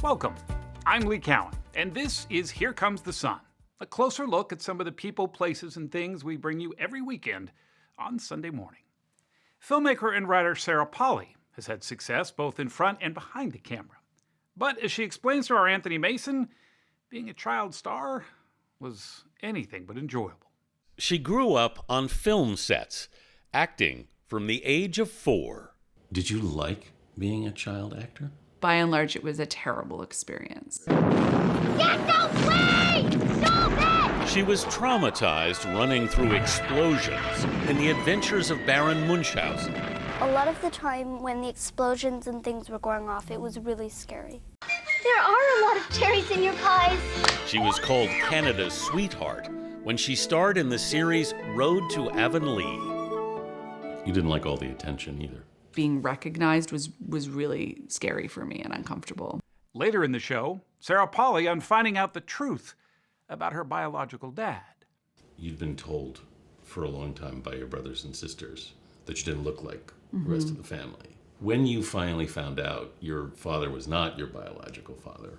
Welcome. I'm Lee Cowan, and this is Here Comes the Sun, a closer look at some of the people, places, and things we bring you every weekend on Sunday morning. Filmmaker and writer Sarah Polley has had success both in front and behind the camera. But as she explains to our Anthony Mason, being a child star was anything but enjoyable. She grew up on film sets, acting from the age of 4. Did you like being a child actor? By and large, it was a terrible experience. Get away! Stop it! She was traumatized running through explosions in The Adventures of Baron Munchausen. A lot of the time when the explosions and things were going off, it was really scary. There are a lot of cherries in your pies. She was called Canada's sweetheart when she starred in the series Road to Avonlea. You didn't like all the attention either. Being recognized was really scary for me and uncomfortable. Later in the show, Sarah Polley on finding out the truth about her biological dad. You'd been told for a long time by your brothers and sisters that you didn't look like the rest of the family. When you finally found out your father was not your biological father,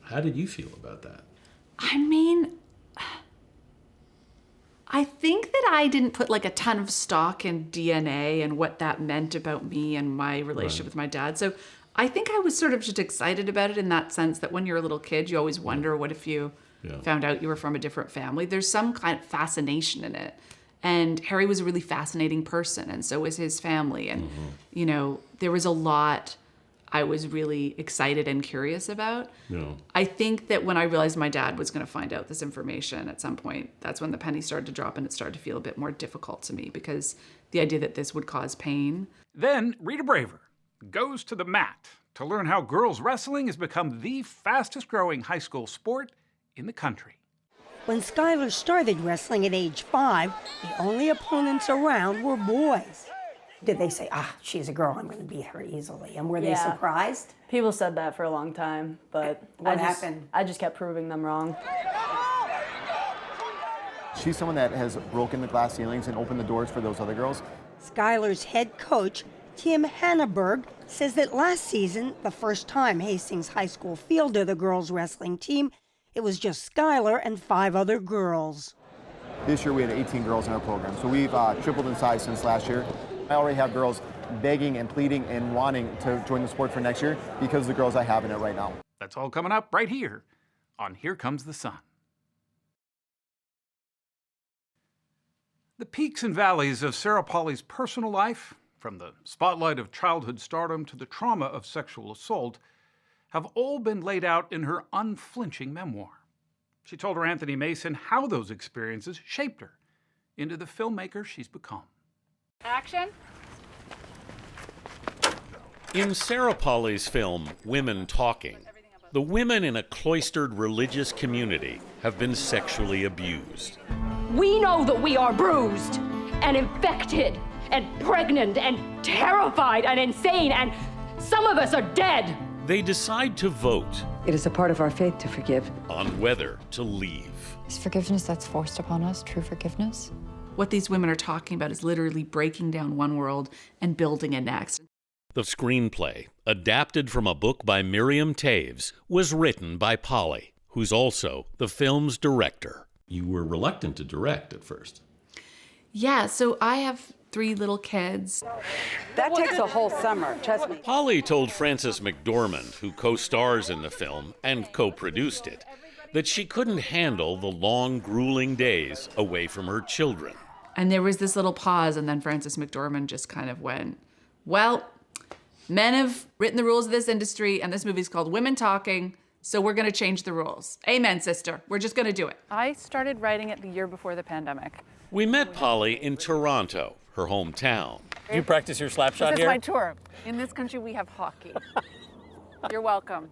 how did you feel about that? I mean, I think that I didn't put like a ton of stock in DNA and what that meant about me and my relationship with my dad. So I think I was sort of just excited about it in that sense that when you're a little kid, you always wonder what if you found out you were from a different family. There's some kind of fascination in it. And Harry was a really fascinating person, and so was his family. And, you know, there was a lot I was really excited and curious about. Yeah. I think that when I realized my dad was going to find out this information at some point, that's when the penny started to drop and it started to feel a bit more difficult to me because the idea that this would cause pain. Then Rita Braver goes to the mat to learn how girls wrestling has become the fastest growing high school sport in the country. When Skylar started wrestling at age 5, the only opponents around were boys. Did they say, she's a girl, I'm going to beat her easily? And were they surprised? People said that for a long time, but What happened? I just kept proving them wrong. She's someone that has broken the glass ceilings and opened the doors for those other girls. Skylar's head coach, Tim Hannaberg, says that last season, the first time Hastings High School fielded the girls' wrestling team, it was just Skylar and 5 other girls. This year we had 18 girls in our program, so we've tripled in size since last year. I already have girls begging and pleading and wanting to join the sport for next year because of the girls I have in it right now. That's all coming up right here on Here Comes the Sun. The peaks and valleys of Sarah Polley's personal life, from the spotlight of childhood stardom to the trauma of sexual assault, have all been laid out in her unflinching memoir. She told her Anthony Mason how those experiences shaped her into the filmmaker she's become. Action. In Sarah Polley's film, Women Talking, the women in a cloistered religious community have been sexually abused. We know that we are bruised and infected and pregnant and terrified and insane, and some of us are dead. They decide to vote. It is a part of our faith to forgive. On whether to leave. Is forgiveness that's forced upon us true forgiveness? What these women are talking about is literally breaking down one world and building a next. The screenplay, adapted from a book by Miriam Taves, was written by Polley, who's also the film's director. You were reluctant to direct at first. Yeah, so I have 3 little kids. That takes a whole summer, trust me. Polley told Frances McDormand, who co-stars in the film and co-produced it, that she couldn't handle the long, grueling days away from her children. And there was this little pause, and then Frances McDormand just kind of went, well, men have written the rules of this industry, and this movie's called Women Talking, so we're gonna change the rules. Amen, sister. We're just gonna do it. I started writing it the year before the pandemic. We met Polley in Toronto, her hometown. Do you practice your slap shot This is here? my tour. In this country, we have hockey. You're welcome.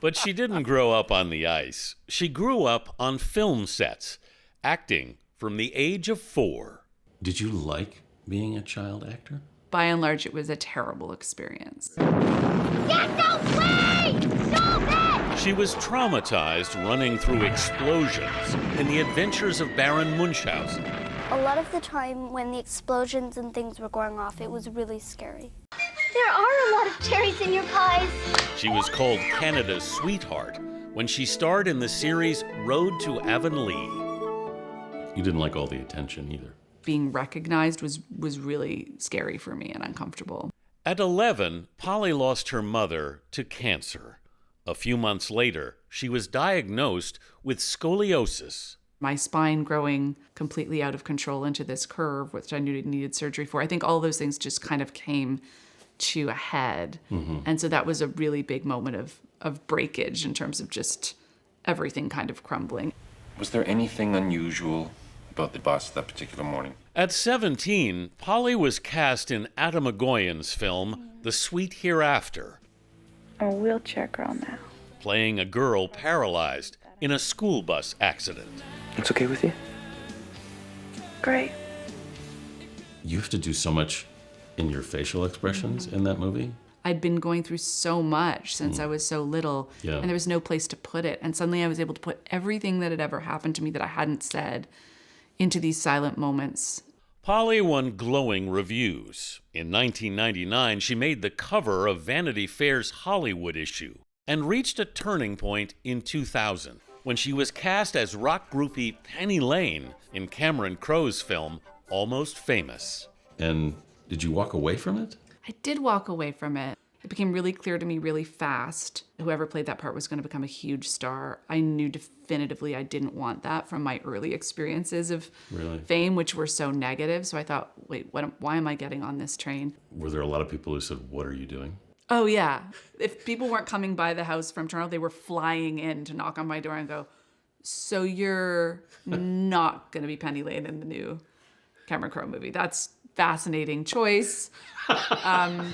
But she didn't grow up on the ice. She grew up on film sets, acting from the age of 4. Did you like being a child actor? By and large, it was a terrible experience. Get away! Stop it! She was traumatized running through explosions in The Adventures of Baron Munchausen. A lot of the time when the explosions and things were going off, it was really scary. There are a lot of cherries in your pies. She was called Canada's sweetheart when she starred in the series Road to Avonlea. You didn't like all the attention either. Being recognized was really scary for me and uncomfortable. At 11, Polley lost her mother to cancer. A few months later, she was diagnosed with scoliosis. My spine growing completely out of control into this curve, which I knew it needed surgery for. I think all those things just kind of came to a head. And so that was a really big moment of breakage in terms of just everything kind of crumbling. Was there anything unusual about the bus that particular morning? At 17, Polley was cast in Adam Agoyan's film, The Sweet Hereafter. I'm a wheelchair girl now. Playing a girl paralyzed in a school bus accident. It's okay with you? Great. You have to do so much in your facial expressions in that movie. I'd been going through so much since I was so little, Yeah. and there was no place to put it. And suddenly I was able to put everything that had ever happened to me that I hadn't said into these silent moments. Polley won glowing reviews. In 1999, she made the cover of Vanity Fair's Hollywood issue and reached a turning point in 2000 when she was cast as rock groupie Penny Lane in Cameron Crowe's film Almost Famous. And did you walk away from it? I did walk away from it. It became really clear to me really fast. Whoever played that part was going to become a huge star. I knew definitively I didn't want that from my early experiences of fame, which were so negative. So I thought, wait, why am I getting on this train? Were there a lot of people who said, "What are you doing?" Oh, yeah. If people weren't coming by the house from Toronto, they were flying in to knock on my door and go, so you're not going to be Penny Lane in the new Cameron Crowe movie. That's fascinating choice. Never,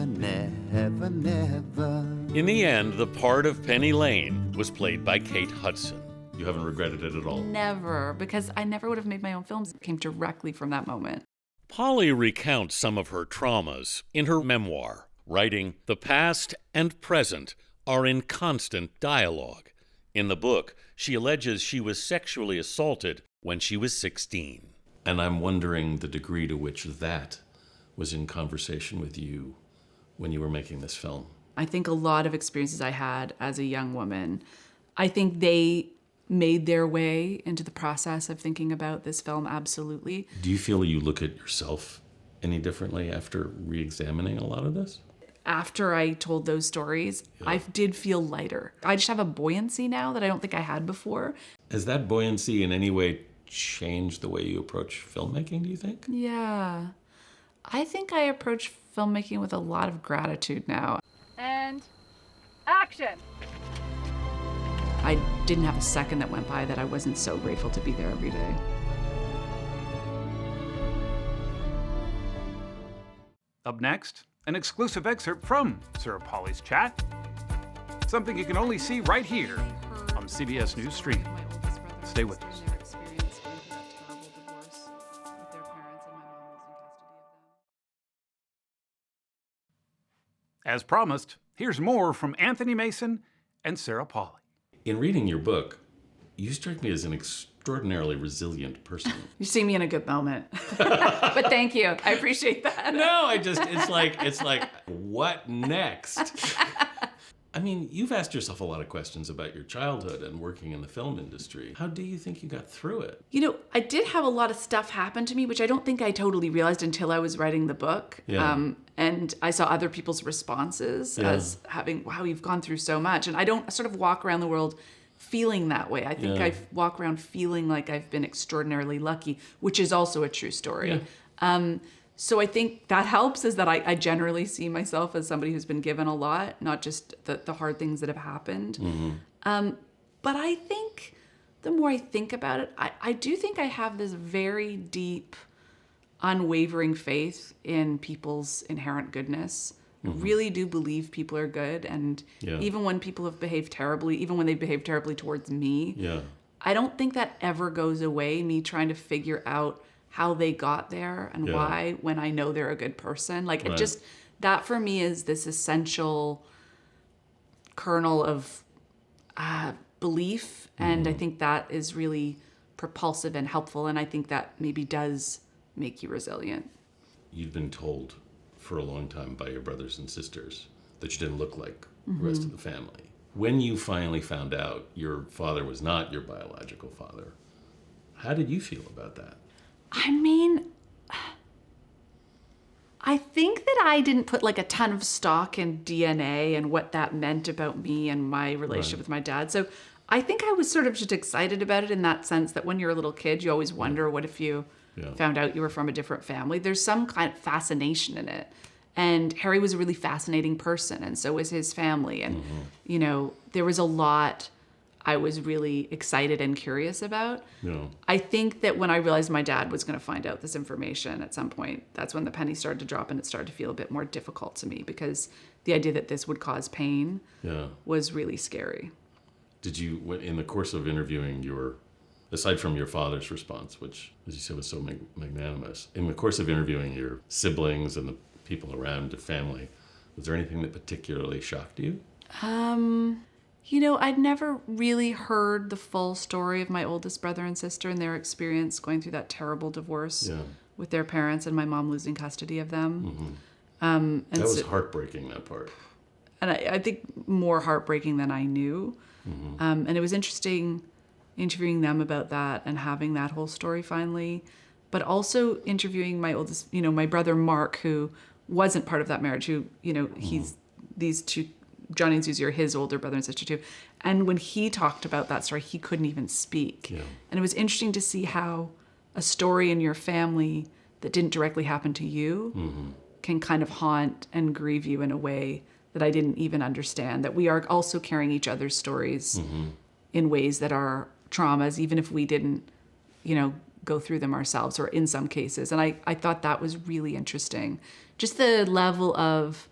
never, never. In the end, the part of Penny Lane was played by Kate Hudson. You haven't regretted it at all? Never, because I never would have made my own films. It came directly from that moment. Polley recounts some of her traumas in her memoir, writing, "The past and present are in constant dialogue." In the book, she alleges she was sexually assaulted when she was 16. And I'm wondering the degree to which that was in conversation with you when you were making this film. I think a lot of experiences I had as a young woman, I think they made their way into the process of thinking about this film, absolutely. Do you feel you look at yourself any differently after re-examining a lot of this? After I told those stories, I did feel lighter. I just have a buoyancy now that I don't think I had before. Has that buoyancy in any way changed the way you approach filmmaking, do you think? Yeah. I think I approach filmmaking with a lot of gratitude now. And action! I didn't have a second that went by that I wasn't so grateful to be there every day. Up next, an exclusive excerpt from Sarah Polley's chat. Something you can only see right here on CBS News Streaming. Stay with us. As promised, here's more from Anthony Mason and Sarah Polley. In reading your book, you strike me as an extraordinarily resilient person. You see me in a good moment. But thank you. I appreciate that. No, it's like, what next? I mean, you've asked yourself a lot of questions about your childhood and working in the film industry. How do you think you got through it? You know, I did have a lot of stuff happen to me, which I don't think I totally realized until I was writing the book. Yeah. And I saw other people's responses as having, wow, you've gone through so much. And I don't sort of walk around the world feeling that way. I think I walk around feeling like I've been extraordinarily lucky, which is also a true story. Yeah. So I think that helps, is that I generally see myself as somebody who's been given a lot, not just the hard things that have happened. Mm-hmm. But I think the more I think about it, I do think I have this very deep, unwavering faith in people's inherent goodness. Mm-hmm. I really do believe people are good. And even when people have behaved terribly, even when they behave terribly towards me, I don't think that ever goes away, me trying to figure out how they got there and why, when I know they're a good person. Like it just, that for me is this essential kernel of belief. And I think that is really propulsive and helpful. And I think that maybe does make you resilient. You've been told for a long time by your brothers and sisters that you didn't look like the rest of the family. When you finally found out your father was not your biological father, how did you feel about that? I mean, I think that I didn't put like a ton of stock in DNA and what that meant about me and my relationship with my dad. So I think I was sort of just excited about it in that sense that when you're a little kid, you always wonder what if you found out you were from a different family. There's some kind of fascination in it. And Harry was a really fascinating person, and so was his family. And, you know, there was a lot I was really excited and curious about. I think that when I realized my dad was going to find out this information at some point, that's when the penny started to drop and it started to feel a bit more difficult to me because the idea that this would cause pain was really scary. Did you, in the course of interviewing aside from your father's response, which, as you said, was so magnanimous, in the course of interviewing your siblings and the people around your family, was there anything that particularly shocked you? You know, I'd never really heard the full story of my oldest brother and sister and their experience going through that terrible divorce with their parents and my mom losing custody of them. And that was heartbreaking, that part. And I think more heartbreaking than I knew. And it was interesting interviewing them about that and having that whole story finally, but also interviewing my oldest, you know, my brother Mark, who wasn't part of that marriage, who, you know, he's these two, Johnny and Susie are his older brother and sister too. And when he talked about that story, he couldn't even speak. And it was interesting to see how a story in your family that didn't directly happen to you can kind of haunt and grieve you in a way that I didn't even understand, that we are also carrying each other's stories in ways that are traumas, even if we didn't, you know, go through them ourselves or in some cases. And I thought that was really interesting. Just the level of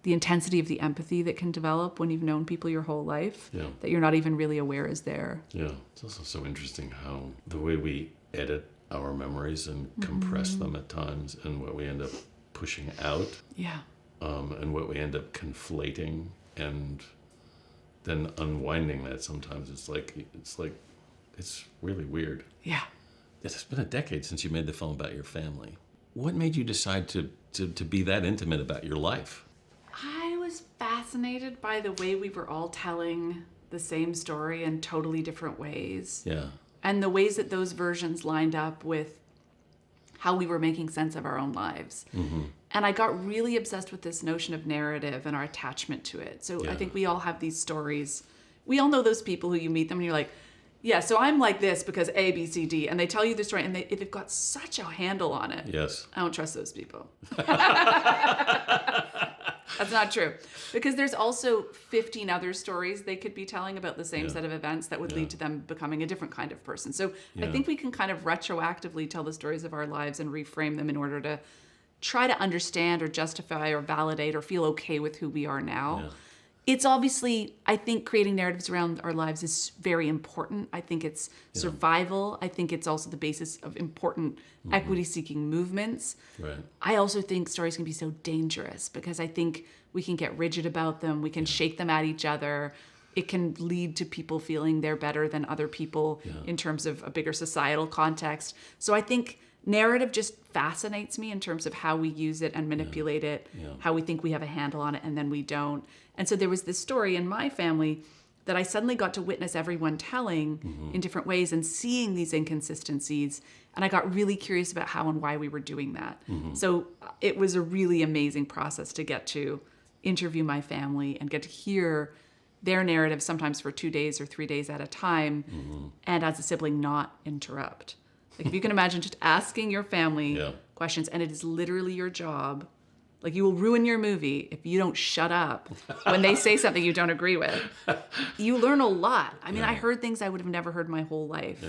the intensity of the empathy that can develop when you've known people your whole life that you're not even really aware is there. It's also so interesting how the way we edit our memories and compress them at times and what we end up pushing out and what we end up conflating and then unwinding that sometimes. It's really weird. It's been a decade since you made the film about your family. What made you decide to be that intimate about your life? I was fascinated by the way we were all telling the same story in totally different ways. And the ways that those versions lined up with how we were making sense of our own lives. And I got really obsessed with this notion of narrative and our attachment to it. So I think we all have these stories. We all know those people who you meet them and you're like, yeah, so I'm like this because A, B, C, D. And they tell you the story and they've got such a handle on it. I don't trust those people. That's not true. Because there's also 15 other stories they could be telling about the same set of events that would lead to them becoming a different kind of person. So I think we can kind of retroactively tell the stories of our lives and reframe them in order to try to understand or justify or validate or feel okay with who we are now. It's obviously, I think creating narratives around our lives is very important. I think it's survival. I think it's also the basis of important equity-seeking movements. I also think stories can be so dangerous because I think we can get rigid about them. We can shake them at each other. It can lead to people feeling they're better than other people in terms of a bigger societal context. So I think narrative just fascinates me in terms of how we use it and manipulate it, how we think we have a handle on it and then we don't. And so there was this story in my family that I suddenly got to witness everyone telling in different ways and seeing these inconsistencies. And I got really curious about how and why we were doing that. So it was a really amazing process to get to interview my family and get to hear their narrative sometimes for 2 days or 3 days at a time and as a sibling not interrupt. Like if you can imagine just asking your family questions and it is literally your job. Like you will ruin your movie if you don't shut up when they say something you don't agree with. You learn a lot. I mean, I heard things I would have never heard my whole life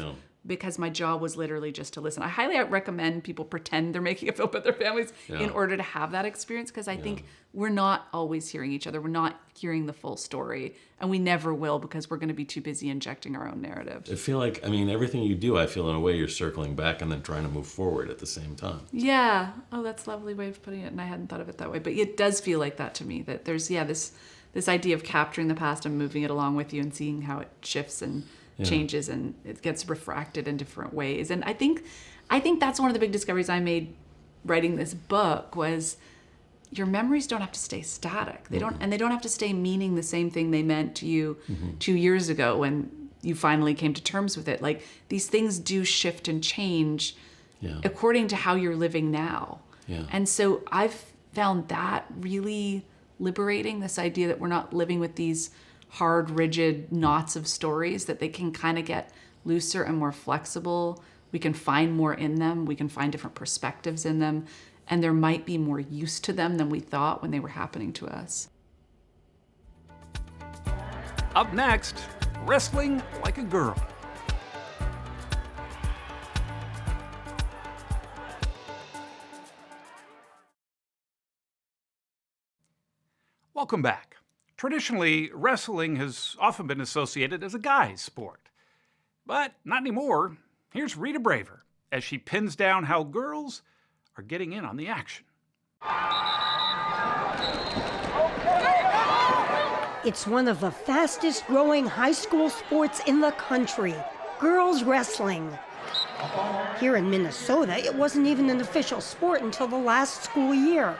because my job was literally just to listen. I highly recommend people pretend they're making a film about their families in order to have that experience because I think we're not always hearing each other. We're not hearing the full story and we never will because we're going to be too busy injecting our own narrative. I feel like, I mean, everything you do, I feel in a way you're circling back and then trying to move forward at the same time. Yeah. Oh, that's a lovely way of putting it and I hadn't thought of it that way. But it does feel like that to me, that there's, this idea of capturing the past and moving it along with you and seeing how it shifts and changes and it gets refracted in different ways. And I think that's one of the big discoveries I made writing this book was your memories don't have to stay static. They don't have to stay meaning the same thing they meant to you 2 years ago when you finally came to terms with it. Like, these things do shift and change according to how you're living now. Yeah. And so I've found that really liberating, this idea that we're not living with these hard, rigid knots of stories, that they can kind of get looser and more flexible. We can find more in them. We can find different perspectives in them. And there might be more use to them than we thought when they were happening to us. Up next, wrestling like a girl. Welcome back. Traditionally, wrestling has often been associated as a guy's sport. But not anymore. Here's Rita Braver as she pins down how girls are getting in on the action. It's one of the fastest growing high school sports in the country, girls wrestling. Here in Minnesota, it wasn't even an official sport until the last school year.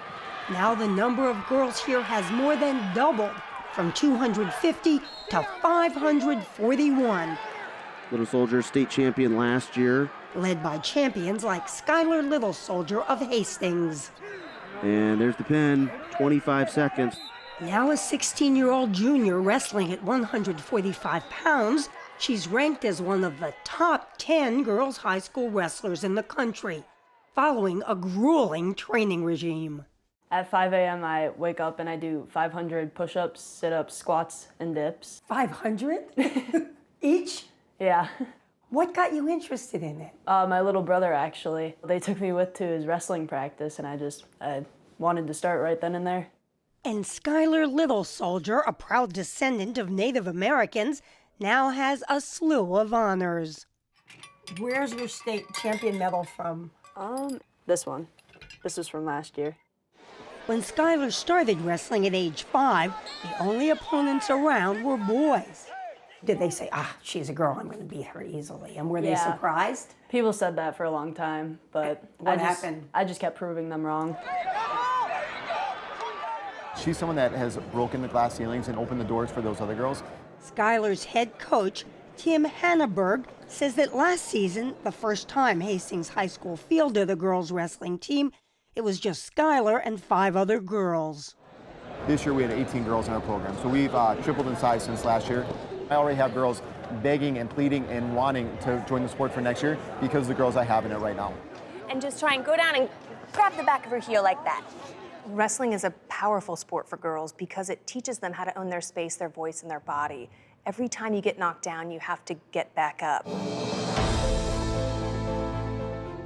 Now the number of girls here has more than doubled, from 250 to 541. Little Soldier state champion last year. Led by champions like Skylar Little Soldier of Hastings. And there's the pin, 25 seconds. Now a 16-year-old junior wrestling at 145 pounds, she's ranked as one of the top 10 girls high school wrestlers in the country, following a grueling training regime. At 5 a.m. I wake up and I do 500 push-ups, sit-ups, squats, and dips. 500? Each? Yeah. What got you interested in it? My little brother, actually. They took me to his wrestling practice, and I wanted to start right then and there. And Skylar Little Soldier, a proud descendant of Native Americans, now has a slew of honors. Where's your state champion medal from? This one. This is from last year. When Skylar started wrestling at age 5, the only opponents around were boys. Did they say, she's a girl, I'm going to beat her easily? And were they surprised? People said that for a long time, but what happened? I just kept proving them wrong. She's someone that has broken the glass ceilings and opened the doors for those other girls. Skylar's head coach, Tim Hannaberg, says that last season, the first time Hastings High School fielded the girls' wrestling team, it was just Skylar and 5 other girls. This year we had 18 girls in our program, so we've tripled in size since last year. I already have girls begging and pleading and wanting to join the sport for next year because of the girls I have in it right now. And just try and go down and grab the back of her heel like that. Wrestling is a powerful sport for girls because it teaches them how to own their space, their voice, and their body. Every time you get knocked down, you have to get back up.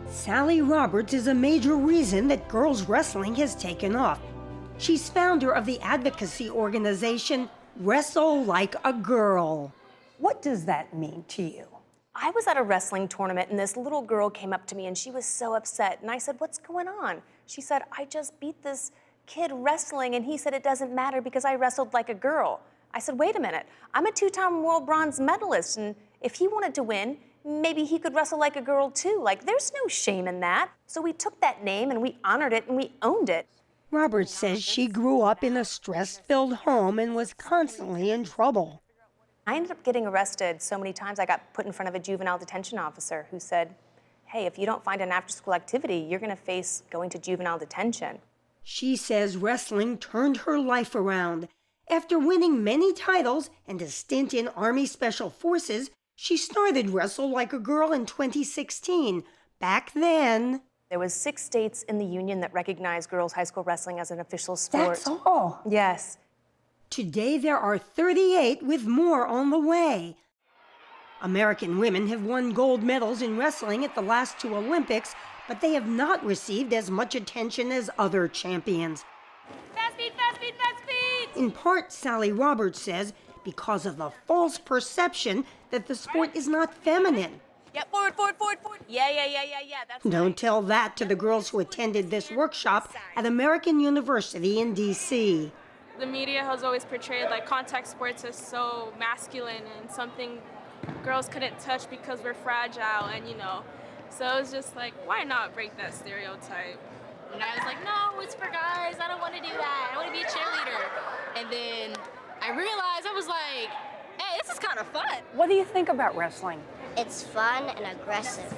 Sally Roberts is a major reason that girls wrestling has taken off. She's founder of the advocacy organization Wrestle Like a Girl. What does that mean to you? I was at a wrestling tournament and this little girl came up to me and she was so upset. And I said, "What's going on?" She said, "I just beat this kid wrestling and he said it doesn't matter because I wrestled like a girl." I said, "Wait a minute, I'm a 2-time world bronze medalist and if he wanted to win, maybe he could wrestle like a girl too. Like, there's no shame in that." So we took that name and we honored it and we owned it. Roberts says she grew up in a stress-filled home and was constantly in trouble. I ended up getting arrested so many times I got put in front of a juvenile detention officer who said, "Hey, if you don't find an after-school activity, you're going to face going to juvenile detention." She says wrestling turned her life around. After winning many titles and a stint in Army Special Forces, she started Wrestle Like a Girl in 2016. Back then, there was 6 states in the union that recognized girls' high school wrestling as an official sport. That's all? Yes. Today there are 38 with more on the way. American women have won gold medals in wrestling at the last 2 Olympics, but they have not received as much attention as other champions. Fast speed, fast speed, fast speed! In part, Sally Roberts says, because of the false perception that the sport is not feminine. Yep, forward, forward, forward, forward. Yeah. That's Don't tell that to the girls who attended this workshop at American University in D.C. The media has always portrayed like contact sports as so masculine and something girls couldn't touch because we're fragile and so it was just like, why not break that stereotype? And I was like, no, it's for guys. I don't want to do that. I want to be a cheerleader. And then I realized, I was like, hey, this is kind of fun. What do you think about wrestling? It's fun and aggressive.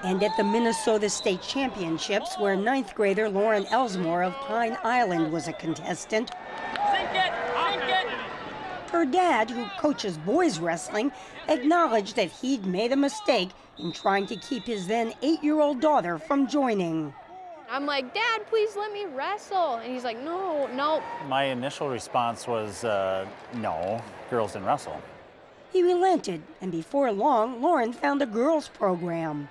And at the Minnesota State Championships, where 9th grader Lauren Elsmore of Pine Island was a contestant, her dad, who coaches boys wrestling, acknowledged that he'd made a mistake in trying to keep his then 8-year-old daughter from joining. I'm like, Dad, please let me wrestle. And he's like, no, no. My initial response was, no, girls didn't wrestle. He relented, and before long, Lauren found a girls' program.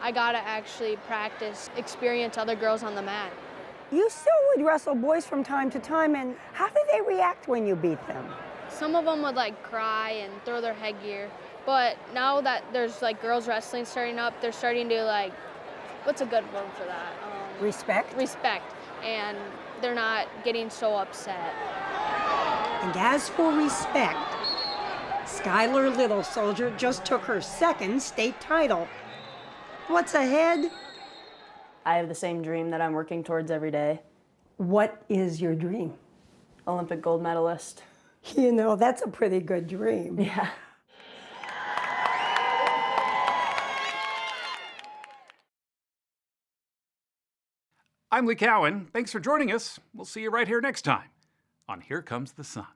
I gotta actually practice, experience other girls on the mat. You still would wrestle boys from time to time, and how did they react when you beat them? Some of them would like cry and throw their headgear. But now that there's like girls wrestling starting up, they're starting to like, what's a good word for that? Respect? Respect. And they're not getting so upset. And as for respect, Skylar Little Soldier just took her 2nd state title. What's ahead? I have the same dream that I'm working towards every day. What is your dream? Olympic gold medalist. You know, that's a pretty good dream. Yeah. I'm Lee Cowan. Thanks for joining us. We'll see you right here next time on Here Comes the Sun.